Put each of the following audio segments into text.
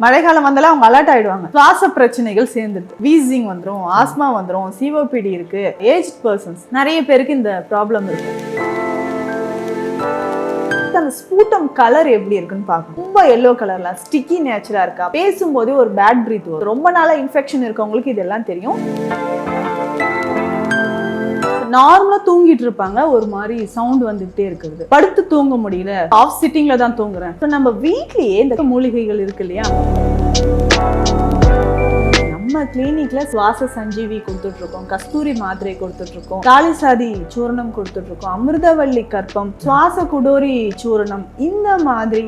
மழைக்காலம் வந்தாலும் அவங்க அலர்ட் ஆயிடுவாங்க. சுவாச பிரச்சனைகள் சேர்ந்துட்டு வீசிங் வந்துடும், ஆஸ்மா வந்துடும், சிஓபிடி இருக்கு, ஏஜ்ட் பர்சன்ஸ் நிறைய பேருக்கு இந்த ப்ராப்ளம் இருக்கு. அந்த ஸ்பூட்டம் கலர் எப்படி இருக்குன்னு பார்க்கணும். ரொம்ப எல்லோ கலர்ல ஸ்டிக்கி நேச்சரா இருக்கா, பேசும்போது ஒரு பேட் பிரீத் வரும். ரொம்ப நாளா இன்ஃபெக்ஷன் இருக்கவங்களுக்கு இதெல்லாம் தெரியும். நார்மலா தூங்கிட்டு இருப்பாங்க, ஒரு மாதிரி சவுண்ட் வந்துகிட்டே இருக்குது, படுத்து தூங்க முடியல, ஆஃப் சிட்டிங்ல தான் தூங்குறேன். நம்ம வீட்லயே இந்த மூலிகைகள் இருக்கு இல்லையா, நம்ம கிளினிக்ல சுவாச சஞ்சீவி கொடுத்துட்டு இருக்கோம், கஸ்தூரி மாத்திரை கொடுத்துட்டு இருக்கோம், காளிசாதி சூரணம் கொடுத்துட்டு இருக்கோம், அமிர்தவள்ளி கற்பம், சுவாச குடோரி சூரணம். இந்த மாதிரி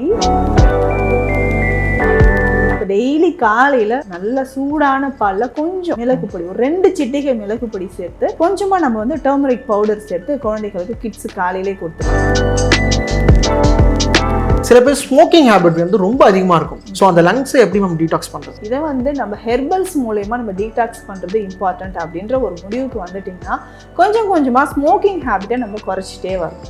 டெய்லி காலையில நல்ல சூடான பால்ல கொஞ்சம் மிளகு பொடி, ஒரு 2 சிட்டிகை மிளகு பொடி சேர்த்து கொஞ்சமா நம்ம வந்து டர்மரிக் பவுடர் சேர்த்து குழந்தைகளுக்கு கிட்ஸ் காலையிலே கொடுத்துருவோம். சில பேர் ஸ்மோக்கிங் ஹேபிட் வந்து ரொம்ப அதிகமாக இருக்கும். ஸோ அந்த லங்ஸை எப்படி நம்ம டீடாக்ஸ் பண்ணுறது? இதை வந்து நம்ம ஹெர்பல்ஸ் மூலயமா நம்ம டீடாக்ஸ் பண்ணுறது இம்பார்ட்டன்ட் அப்படின்ற ஒரு முடிவுக்கு வந்துட்டிங்கன்னா கொஞ்சம் கொஞ்சமாக ஸ்மோக்கிங் ஹேபிட்டை நம்ம குறைச்சிட்டே வரும்.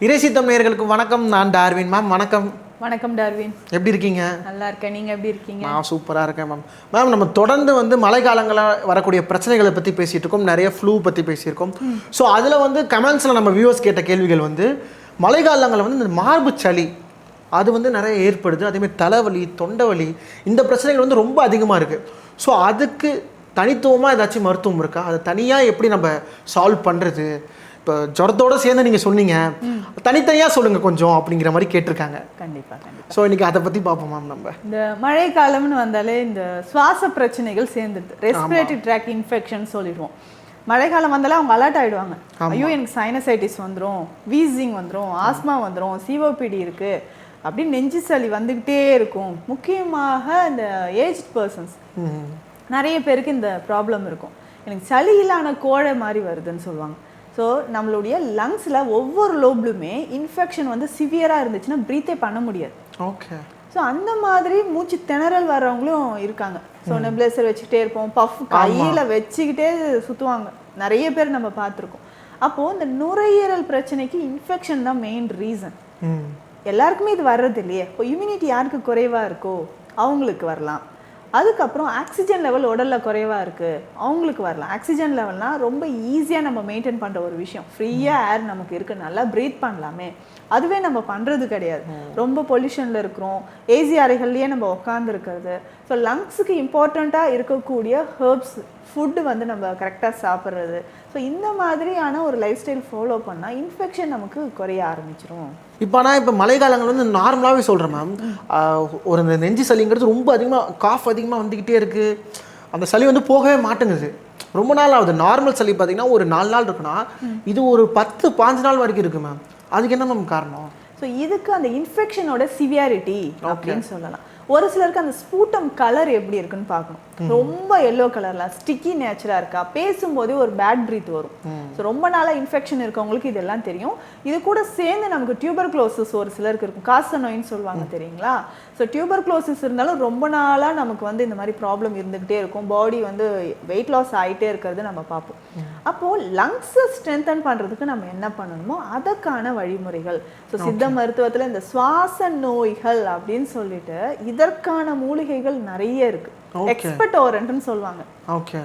இறைசித்தம் நேயர்களுக்கு வணக்கம். நான் டார்வின். மேம் வணக்கம். வணக்கம் டார்வின். எப்படி இருக்கீங்க? நல்லா இருக்கேன், நீங்கள் எப்படி இருக்கீங்க? நான் சூப்பராக இருக்கேன் மேம். மேம் நம்ம தொடர்ந்து வந்து மழை காலங்களில் வரக்கூடிய பிரச்சனைகளை பற்றி பேசிகிட்டு இருக்கோம், நிறைய ஃப்ளூ பற்றி பேசியிருக்கோம். ஸோ அதில் வந்து கமெண்ட்ஸில் நம்ம வியூவர்ஸ் கேட்ட கேள்விகள் வந்து மழை காலங்களில் வந்து இந்த மார்பு சளி அது வந்து நிறைய ஏற்படுது, அதேமாதிரி தலைவலி, தொண்டைவலி, இந்த பிரச்சனைகள் வந்து ரொம்ப அதிகமாக இருக்குது. ஸோ அதுக்கு தனித்துவமாக ஏதாச்சும் மருத்துவம் இருக்கா? அதை தனியாக எப்படி நம்ம சால்வ் பண்ணுறது? இப்போ ஜுரத்தோடு சேர்ந்து நீங்கள் சொன்னீங்க, தனித்தனியாக சொல்லுங்கள் கொஞ்சம் அப்படிங்கிற மாதிரி கேட்டிருக்காங்க. கண்டிப்பாக கண்டிப்பாக. ஸோ இன்றைக்கி அதை பற்றி பார்ப்போம் மேம். நம்ம இந்த மழை காலம்னு வந்தாலே இந்த சுவாச பிரச்சனைகள் சேர்ந்துடுது, ரெஸ்பிரேட்டரி ட்ராக் இன்ஃபெக்ஷன் சொல்லிடுவோம். மழை காலம் வந்தாலே அவங்க அலர்ட் ஆகிடுவாங்க. ஐயோ எனக்கு சைனசைட்டிஸ் வந்துடும், வீசிங் வந்துடும், ஆஸ்மா வந்துடும், சிஓபிடி இருக்குது அப்படின்னு நெஞ்சு சளி வந்துக்கிட்டே இருக்கும். முக்கியமாக இந்த ஏஜ்ட் பர்சன்ஸ் நிறைய பேருக்கு இந்த ப்ராப்ளம் இருக்கும். எனக்கு சளியிலான கோழை மாதிரி வருதுன்னு சொல்லுவாங்க. ஸோ நம்மளுடைய லங்ஸில் ஒவ்வொரு லோப்லுமே இன்ஃபெக்ஷன் வந்து சிவியராக இருந்துச்சுன்னா ப்ரீத்தே பண்ண முடியாது. ஓகே. ஸோ அந்த மாதிரி மூச்சு திணறல் வர்றவங்களும் இருக்காங்க. ஸோ நெப்லேசர் வச்சுக்கிட்டே இருப்போம், பஃப் கையில் வச்சுக்கிட்டே சுற்றுவாங்க, நிறைய பேர் நம்ம பார்த்துருக்கோம். அப்போது இந்த நுரையீரல் பிரச்சனைக்கு இன்ஃபெக்ஷன் தான் மெயின் ரீசன். எல்லாருக்குமே இது வர்றது இல்லையே. இப்போ இம்யூனிட்டி யாருக்கு குறைவாக இருக்கோ அவங்களுக்கு வரலாம். அதுக்கப்புறம் ஆக்சிஜன் லெவல் உடலில் குறைவாக இருக்குது அவங்களுக்கு வரலாம். ஆக்சிஜன் லெவல்னால் ரொம்ப ஈஸியாக நம்ம மெயின்டைன் பண்ணுற ஒரு விஷயம். ஃப்ரீயாக ஏர் நமக்கு இருக்குது, நல்லா ப்ரீத் பண்ணலாமே, அதுவே நம்ம பண்ணுறது கிடையாது. ரொம்ப பொல்யூஷனில் இருக்கிறோம், ஏசி அறைகள்லேயே நம்ம உட்காந்துருக்கிறது. ஸோ லங்ஸுக்கு இம்பார்ட்டண்ட்டாக இருக்கக்கூடிய ஹெர்ப்ஸ் ஃபுட்டு வந்து நம்ம கரெக்டாக சாப்பிட்றது. ஸோ இந்த மாதிரியான ஒரு லைஃப் ஸ்டைல் ஃபாலோ பண்ணால் இன்ஃபெக்ஷன் நமக்கு குறைய ஆரம்பிச்சிடும். இப்போ ஆனால் இப்போ மழை காலங்கள் வந்து நார்மலாகவே சொல்கிறேன் மேம், ஒரு இந்த நெஞ்சு சளிங்கிறது ரொம்ப அதிகமாக காஃப் அதிகமாக வந்துக்கிட்டே இருக்குது, அந்த சளி வந்து போகவே மாட்டேங்குது, ரொம்ப நாள் ஆகுது. நார்மல் சளி பார்த்தீங்கன்னா ஒரு 4 நாள் இருக்குன்னா இது ஒரு 10-15 நாள் வரைக்கும் இருக்குது மேம். அதுக்கு என்ன மேம் காரணம்? ஸோ இதுக்கு அந்த இன்ஃபெக்ஷனோட சிவியாரிட்டி அப்படின்னு சொல்லலாம். ஒரு சிலருக்கு அந்த ஸ்பூட்டம் கலர் எப்படி இருக்குன்னு பார்க்கணும். ரொம்ப எல்லோ கலர்ல ஸ்டிக்கி நேச்சரா இருக்கா, பேசும்போதே ஒரு பேட் பிரீத் வரும். ஸோ ரொம்ப நாளா இன்ஃபெக்ஷன் இருக்கவங்களுக்கு இதெல்லாம் தெரியும். இது கூட சேர்ந்து நமக்கு டியூபர்குலோசிஸ் ஒரு சிலருக்கு இருக்கும், காச நோயின்னு சொல்லுவாங்க தெரியுங்களா. ஸோ டியூபர்குலோசிஸ் இருந்தாலும் ரொம்ப நாளாக நமக்கு வந்து இந்த மாதிரி ப்ராப்ளம் இருந்துகிட்டே இருக்கும். பாடி வந்து வெயிட் லாஸ் ஆகிட்டே இருக்கிறது நம்ம பார்ப்போம். அப்போது லங்ஸை ஸ்ட்ரென்தன் பண்ணுறதுக்கு நம்ம என்ன பண்ணணுமோ அதற்கான வழிமுறைகள். ஸோ சித்த மருத்துவத்தில் இந்த சுவாச நோய்கள் அப்படின்னு சொல்லிட்டு இதற்கான மூலிகைகள் நிறைய இருக்கு. எக்ஸ்பெக்டோரண்ட்னு சொல்லுவாங்க. ஓகே.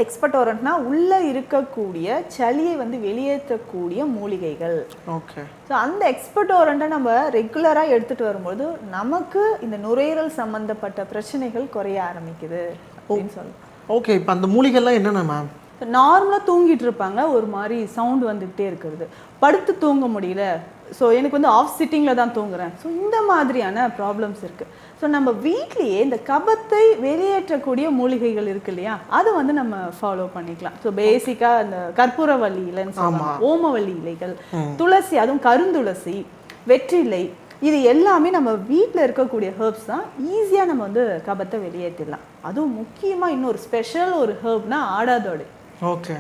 எக்ஸ்பெக்டோரண்ட்னா உள்ள இருக்கக்கூடிய சளியை வந்து வெளியேற்றக்கூடிய மூலிகைகள். ஓகே. ஸோ அந்த எக்ஸ்பெக்டோரண்ட்டை நம்ம ரெகுலராக எடுத்துகிட்டு வரும்போது நமக்கு இந்த நுரையீரல் சம்மந்தப்பட்ட பிரச்சனைகள் குறைய ஆரம்பிக்குது அப்படின்னு சொல்லலாம். ஓகே. இப்போ அந்த மூலிகைலாம் என்னென்ன மேம்? நார்மலாக தூங்கிட்டு இருப்பாங்க, ஒரு மாதிரி சவுண்ட் வந்துக்கிட்டே இருக்கிறது, படுத்து தூங்க முடியல, ஸோ எனக்கு வந்து ஆஃப் சிட்டிங்கில் தான் தூங்குறேன். ஸோ இந்த மாதிரியான ப்ராப்ளம்ஸ் இருக்குது. ஸோ நம்ம வீட்லேயே இந்த கபத்தை வெளியேற்றக்கூடிய மூலிகைகள் இருக்கு இல்லையா, அது வந்து நம்ம ஃபாலோ பண்ணிக்கலாம். ஸோ பேசிக்காக இந்த கற்பூரவள்ளி இலைன்னு சொல்லுவாங்க, ஓமவள்ளி இலைகள், துளசி, அதுவும் கருந்துளசி, வெற்றிலை, இது எல்லாமே நம்ம வீட்டில் இருக்கக்கூடிய ஹெர்ப்ஸ் தான். ஈஸியாக நம்ம வந்து கபத்தை வெளியேற்றிடலாம். அதுவும் முக்கியமாக இன்னொரு ஸ்பெஷல் ஒரு ஹெர்ப்னா ஆடாதோடை. ஓகே.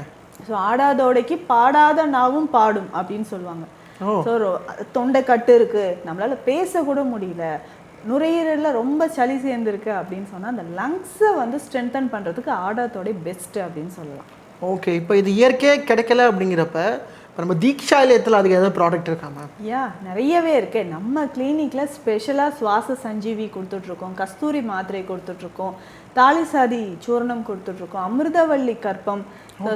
ஸோ ஆடாதோடைக்கு பாடாத நாவும் பாடும் அப்படின்னு சொல்லுவாங்க. ஸோ தொண்டை கட்டு இருக்கு, நம்மளால பேசக்கூட முடியல, நுரையீரலில் ரொம்ப சளி சேர்ந்துருக்கு அப்படின்னு சொன்னால் அந்த லங்ஸை வந்து ஸ்ட்ரென்தன் பண்ணுறதுக்கு ஆடாதோடை பெஸ்ட்டு அப்படின்னு சொல்லலாம். ஓகே. இப்போ இது இயற்கையாக கிடைக்கல அப்படிங்கிறப்ப நம்ம தீக்ஷாலயத்தில் அதுக்கு ஏதாவது ப்ராடக்ட் இருக்கா மேம்? யா, நிறையவே இருக்கு. நம்ம கிளினிக்கில் ஸ்பெஷலாக சுவாச சஞ்சீவி கொடுத்துட்ருக்கோம், கஸ்தூரி மாத்திரை கொடுத்துட்ருக்கோம், தாலிசாதி சூரணம் கொடுத்துட்ருக்கோம், அமிர்தவள்ளி கற்பம்,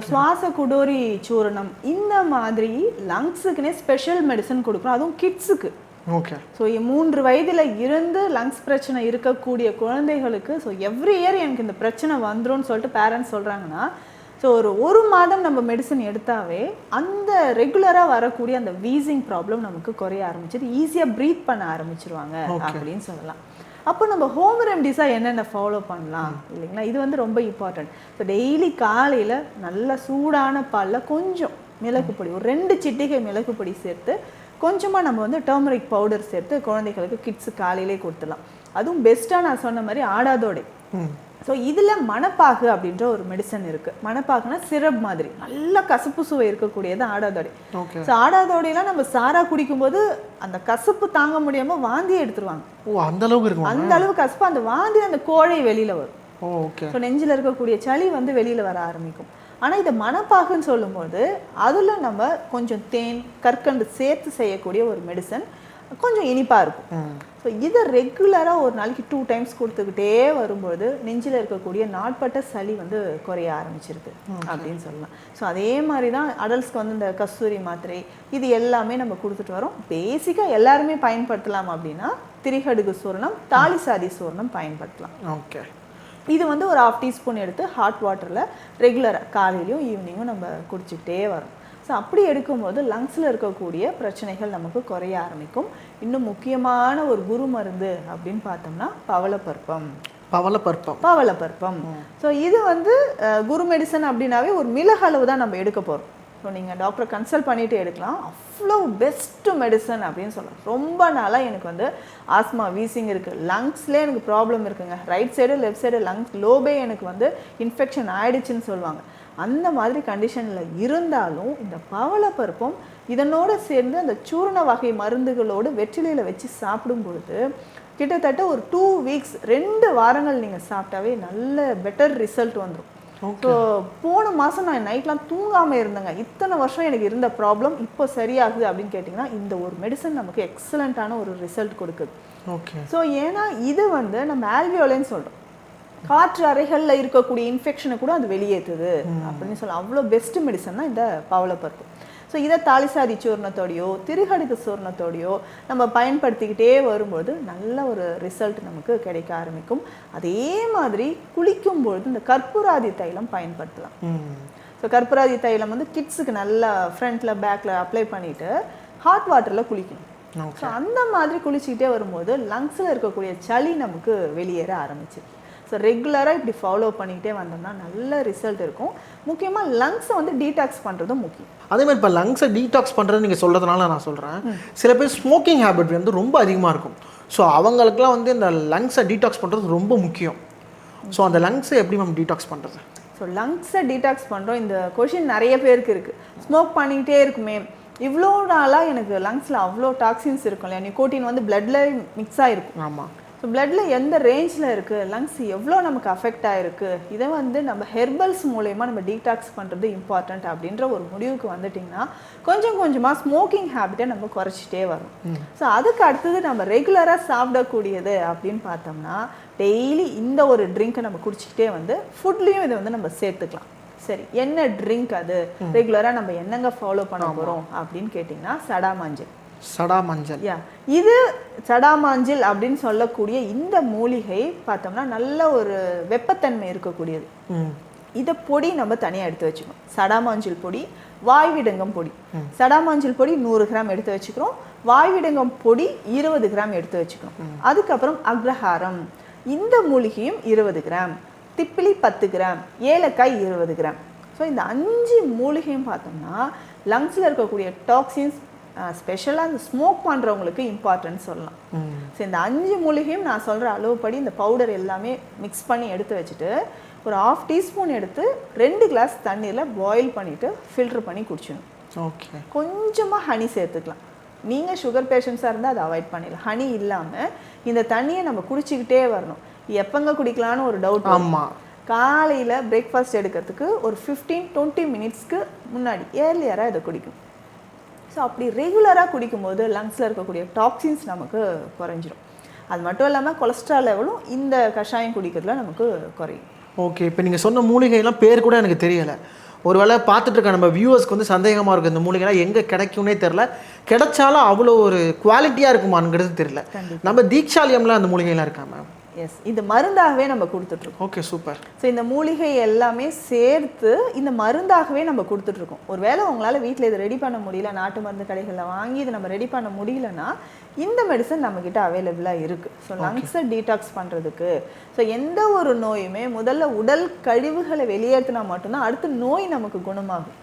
சுவாச குடோரி சூரணம், இந்த மாதிரி லங்ஸுக்குன்னே ஸ்பெஷல் மெடிசன் கொடுக்குறோம். அதுவும் கிட்ஸுக்கு. ஓகே. ஸோ 3 வயதில் இருந்து லங்ஸ் பிரச்சனை இருக்கக்கூடிய குழந்தைகளுக்கு ஸோ எவ்ரி இயர் எனக்கு இந்த பிரச்சனை வந்துரும்னு சொல்லிட்டு பேரண்ட்ஸ் சொல்கிறாங்கன்னா, ஸோ ஒரு மாதம் நம்ம மெடிசன் எடுத்தாவே அந்த ரெகுலராக வரக்கூடிய அந்த வீசிங் ப்ராப்ளம் நமக்கு குறைய ஆரம்பிச்சிது, ஈஸியாக ப்ரீத் பண்ண ஆரம்பிச்சிருவாங்க அப்படின்னு சொல்லலாம். அப்போ நம்ம ஹோம் ரெமடிஸாக என்னென்ன ஃபாலோ பண்ணலாம் இல்லைங்களா, இது வந்து ரொம்ப இம்பார்ட்டன்ட். ஸோ டெய்லி காலையில் நல்ல சூடான பாலில் கொஞ்சம் மிளகு பொடி, ஒரு 2 சிட்டிகை மிளகு பொடி சேர்த்து கொஞ்சமாக நம்ம வந்து டர்மரிக் பவுடர் சேர்த்து குழந்தைகளுக்கு கிட்ஸு காலையிலே கொடுத்துடலாம். அதுவும் பெஸ்ட்டாக நான் சொன்ன மாதிரி ஆடாதோடை. ஸோ இதில் மணப்பாகு அப்படின்ற ஒரு மெடிசன் இருக்குது. மணப்பாகுனா சிரப் மாதிரி நல்ல கசப்பு சுவை இருக்கக்கூடியது ஆடாதோடை. ஸோ ஆடாதோடையெல்லாம் நம்ம சாரா குடிக்கும்போது அந்த கசப்பு தாங்க முடியாமல் வாந்தியை எடுத்துருவாங்க. ஓ, அந்த அளவுக்கு இருக்கும். அந்த அளவு கசப்பு, அந்த வாந்தி அந்த கோழை வெளியில் வரும். ஓகே. ஸோ நெஞ்சில் இருக்கக்கூடிய சளி வந்து வெளியில் வர ஆரம்பிக்கும். ஆனால் இதை மணப்பாகுன்னு சொல்லும்போது அதில் நம்ம கொஞ்சம் தேன் கற்கண்டு சேர்த்து செய்யக்கூடிய ஒரு மெடிசன், கொஞ்சம் இனிப்பாக இருக்கும். ஸோ இதை ரெகுலராக ஒரு நாளைக்கு 2 டைம்ஸ் கொடுத்துக்கிட்டே வரும்போது நெஞ்சில் இருக்கக்கூடிய நாட்பட்ட சளி வந்து குறைய ஆரம்பிச்சிருக்கு அப்படின்னு சொல்லலாம். ஸோ அதே மாதிரி தான் அடல்ட்ஸ்க்கு வந்து இந்த கஸ்தூரி மாத்திரை இது எல்லாமே நம்ம கொடுத்துட்டு வரோம். பேசிக்காக எல்லாருமே பயன்படுத்தலாம் அப்படின்னா திரிகடுகு சூரணம், தாலிசாதி சூரணம் பயன்படுத்தலாம். ஓகே. இது வந்து ஒரு 1/2 டீஸ்பூன் எடுத்து ஹாட் வாட்டரில் ரெகுலராக காலையிலையும் ஈவினிங்கும் நம்ம குடிச்சிக்கிட்டே வரோம். ஸோ அப்படி எடுக்கும்போது லங்ஸில் இருக்கக்கூடிய பிரச்சனைகள் நமக்கு குறைய ஆரம்பிக்கும். இன்னும் முக்கியமான ஒரு குரு மருந்து அப்படின்னு பார்த்தோம்னா பவளப்பற்பம். பவளப்பற்பம். ஸோ இது வந்து குரு மெடிசன் அப்படின்னாவே ஒரு மிளகு அளவு தான் நம்ம எடுக்க போகிறோம். ஸோ நீங்கள் டாக்டரை கன்சல்ட் பண்ணிவிட்டு எடுக்கலாம். அவ்வளோ பெஸ்ட்டு மெடிசன் அப்படின்னு சொல்லலாம். ரொம்ப நாளாக எனக்கு வந்து ஆஸ்மா வீசிங் இருக்குது, லங்ஸ்லேயே எனக்கு ப்ராப்ளம் இருக்குங்க, right side left side lungs lobe எனக்கு வந்து இன்ஃபெக்ஷன் ஆயிடுச்சுன்னு சொல்லுவாங்க. அந்த மாதிரி கண்டிஷனில் இருந்தாலும் இந்த பவளப்பருப்பும் இதனோட சேர்ந்து அந்த சூரண வகை மருந்துகளோடு வெற்றிலையில் வச்சு சாப்பிடும் பொழுது கிட்டத்தட்ட ஒரு 2 வீக்ஸ் 2 வாரங்கள் நீங்கள் சாப்பிட்டாவே நல்ல பெட்டர் ரிசல்ட் வந்துடும். ஸோ போன மாதம் நான் நைட்லாம் தூங்காமல் இருந்தேங்க. இத்தனை வருஷம் எனக்கு இருந்த ப்ராப்ளம் இப்போ சரியாகுது அப்படின்னு கேட்டிங்கன்னா இந்த ஒரு மெடிசன் நமக்கு எக்ஸலண்ட்டான ஒரு ரிசல்ட் கொடுக்குது. ஓகே. ஸோ ஏன்னா இது வந்து நம்ம ஆல்வியோலைன்னு சொல்கிறோம், காற்று அறைகளில் இருக்கக்கூடிய இன்ஃபெக்ஷனை கூட அது வெளியேற்றுது அப்படின்னு சொல்லலாம். அவ்வளோ பெஸ்ட் மெடிசன் தான் இந்த பவளப்பருப்பு. ஸோ இதை தாலிசாதி சூர்ணத்தோடையோ திரிகடுகு சூர்ணத்தோடையோ நம்ம பயன்படுத்திக்கிட்டே வரும்போது நல்ல ஒரு ரிசல்ட் நமக்கு கிடைக்க ஆரம்பிக்கும். அதே மாதிரி குளிக்கும்பொழுது இந்த கற்பூராதி தைலம் பயன்படுத்தலாம். ஸோ கற்பூராதி தைலம் வந்து கிட்ஸுக்கு நல்லா ஃப்ரண்ட்டில் பேக்கில் அப்ளை பண்ணிவிட்டு ஹாட் வாட்டரில் குளிக்கணும். ஸோ அந்த மாதிரி குளிச்சுக்கிட்டே வரும்போது லங்ஸில் இருக்கக்கூடிய சளி நமக்கு வெளியேற ஆரம்பிச்சு. ஸோ ரெகுலராக இப்படி ஃபாலோ பண்ணிக்கிட்டே வந்தோம்னா நல்ல ரிசல்ட் இருக்கும். முக்கியமாக லங்ஸை வந்து டீடாக்ஸ் பண்ணுறதும் முக்கியம். அதே மாதிரி இப்போ லங்ஸை டீடாக்ஸ் பண்ணுறது நீங்கள் சொல்கிறதுனால நான் சொல்கிறேன், சில பேர் ஸ்மோக்கிங் ஹேபிட் வந்து ரொம்ப அதிகமாக இருக்கும். ஸோ அவங்களுக்குலாம் வந்து இந்த லங்ஸை டீடாக்ஸ் பண்ணுறது ரொம்ப முக்கியம். ஸோ அந்த லங்ஸை எப்படி நம்ம டீடாக்ஸ் பண்ணுறது? ஸோ லங்ஸை டீடாக்ஸ் பண்ணுறோம், இந்த கொஷின் நிறைய பேருக்கு இருக்குது. ஸ்மோக் பண்ணிக்கிட்டே இருக்குமே, இவ்வளோ நாளாக எனக்கு லங்ஸில் அவ்வளோ டாக்ஸின்ஸ் இருக்கும் இல்லையா, நிக்கோட்டின் வந்து பிளட்டில் மிக்ஸ் ஆகிருக்கும். ஆமாம். ஸோ பிளட்டில் எந்த ரேஞ்சில் இருக்குது, லங்ஸ் எவ்வளோ நமக்கு அஃபெக்ட் ஆகிருக்கு, இதை வந்து நம்ம ஹெர்பல்ஸ் மூலயமா நம்ம டீடாக்ஸ் பண்ணுறது இம்பார்ட்டண்ட் அப்படின்ற ஒரு முடிவுக்கு வந்துட்டிங்கன்னா கொஞ்சம் கொஞ்சமாக ஸ்மோக்கிங் ஹேபிட்டை நம்ம குறைச்சிட்டே வரும். ஸோ அதுக்கு அடுத்தது நம்ம ரெகுலராக சாப்பிடக்கூடியது அப்படின்னு பார்த்தோம்னா டெய்லி இந்த ஒரு ட்ரிங்க்கை நம்ம குடிச்சிக்கிட்டே வந்து ஃபுட்லேயும் இதை வந்து நம்ம சேர்த்துக்கலாம். சரி, என்ன ட்ரிங்க் அது, ரெகுலராக நம்ம என்னங்க ஃபாலோ பண்ண போகிறோம் அப்படின்னு கேட்டிங்கன்னா சடாமஞ்சள். யா, இது சடாமஞ்சள் அப்படின்னு சொல்லக்கூடிய இந்த மூலிகை பார்த்தோம்னா நல்ல ஒரு வெப்பத்தன்மை இருக்கக்கூடியது. இதை பொடி நம்ம தனியாக எடுத்து வச்சுக்கணும். சடாமஞ்சள் பொடி, வாய்விடங்கம் பொடி. சடாமஞ்சள் பொடி 100 கிராம் எடுத்து வச்சுக்கிறோம், வாய்விடங்கம் பொடி 20 கிராம் எடுத்து வச்சுக்கணும். அதுக்கப்புறம் அக்ரஹாரம் இந்த மூலிகையும் 20 கிராம், திப்பிலி 10 கிராம், ஏலக்காய் 20 கிராம். ஸோ இந்த 5 மூலிகையும் பார்த்தோம்னா லங்ஸில் இருக்கக்கூடிய டாக்ஸின்ஸ் ஸ்பெஷலாக அந்த ஸ்மோக் பண்ணுறவங்களுக்கு இம்பார்ட்டன்ட் சொல்லலாம். ஸோ இந்த 5 மூலிகையும் நான் சொல்கிற அளவுப்படி இந்த பவுடர் எல்லாமே மிக்ஸ் பண்ணி எடுத்து வச்சுட்டு ஒரு 1/2 டீஸ்பூன் எடுத்து 2 கிளாஸ் தண்ணியில் பாயில் பண்ணிவிட்டு ஃபில்டர் பண்ணி குடிச்சிடணும். ஓகே. கொஞ்சமாக ஹனி சேர்த்துக்கலாம். நீங்கள் சுகர் பேஷண்ட்ஸாக இருந்தால் அதை அவாய்ட் பண்ணிடலாம். ஹனி இல்லாமல் இந்த தண்ணியை நம்ம குடிச்சிக்கிட்டே வரணும். எப்போங்க குடிக்கலான்னு ஒரு டவுட். ஆமாம். காலையில் பிரேக்ஃபாஸ்ட் எடுக்கிறதுக்கு ஒரு 15-20 மினிட்ஸ்க்கு முன்னாடி ஏர்லியராக இதை குடிக்கணும். ஸோ அப்படி ரெகுலராக குடிக்கும்போது லங்ஸில் இருக்கக்கூடிய டாக்ஸின்ஸ் நமக்கு குறைஞ்சிரும். அது மட்டும் இல்லாமல் கொலஸ்ட்ரால் லெவலும் இந்த கஷாயம் குடிக்கிறதுல நமக்கு குறையும். ஓகே, இப்போ நீங்கள் சொன்ன மூலிகைலாம் பேர் கூட எனக்கு தெரியலை. ஒருவேளை பார்த்துட்டு இருக்க நம்ம வியூவர்ஸ்க்கு வந்து சந்தேகமாக இருக்குது, இந்த மூலிகைலாம் எங்கே கிடைக்கும்னே தெரில, கிடைச்சாலும் அவ்வளோ ஒரு குவாலிட்டியாக இருக்குமாங்கிறது தெரியல. நம்ம தீக்ஷாலியம்லாம் அந்த மூலிகைலாம் இருக்கா மேம்? எஸ், இது மருந்தாகவே நம்ம கொடுத்துட்ருக்கோம். Okay, super. ஸோ இந்த மூலிகை எல்லாமே சேர்த்து இந்த மருந்தாகவே நம்ம கொடுத்துட்ருக்கோம். ஒருவேளை உங்களால் வீட்டில் இதை ரெடி பண்ண முடியல, நாட்டு மருந்து கடைகளில் வாங்கி இதை நம்ம ரெடி பண்ண முடியலன்னா இந்த மெடிசன் நம்மக்கிட்ட அவைலபிளாக இருக்குது. ஸோ லங்ஸை டீடாக்ஸ் பண்ணுறதுக்கு, ஸோ எந்த ஒரு நோயுமே முதல்ல உடல் கழிவுகளை வெளியேற்றினா மட்டும்தான் அடுத்து நோய் நமக்கு குணமாகும்.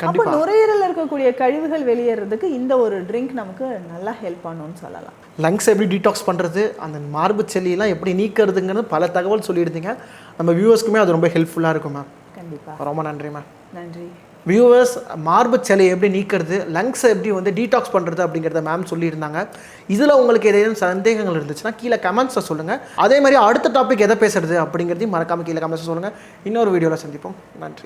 அப்போ நுரையீரலில் இருக்கக்கூடிய கழிவுகள் வெளியேறதுக்கு இந்த ஒரு ட்ரிங்க் நமக்கு நல்லா ஹெல்ப் பண்ணுன்னு சொல்லலாம். லங்ஸ் எப்படி டீடாக்ஸ் பண்ணுறது, அந்த மார்பு செல்லியெல்லாம் எப்படி நீக்கிறதுங்கிறது பல தகவல் சொல்லியிருந்தீங்க. நம்ம வியூவர்ஸ்க்குமே அது ரொம்ப ஹெல்ப்ஃபுல்லாக இருக்கும் மேம். கண்டிப்பாக. ரொம்ப நன்றி மேம். நன்றி. வியூவர்ஸ், மார்பு செல்லியை எப்படி நீக்கிறது, லங்ஸை எப்படி வந்து டீடாக்ஸ் பண்ணுறது அப்படிங்கிறத மேம் சொல்லியிருந்தாங்க. இதில் உங்களுக்கு ஏதேனும் சந்தேகங்கள் இருந்துச்சுன்னா கீழே கமெண்ட்ஸை சொல்லுங்கள். அதே மாதிரி அடுத்த டாபிக் எதை பேசுறது அப்படிங்கிறதையும் மறக்காமல் கீழே கமெண்ட்ஸை சொல்லுங்கள். இன்னொரு வீடியோவில் சந்திப்போம். நன்றி.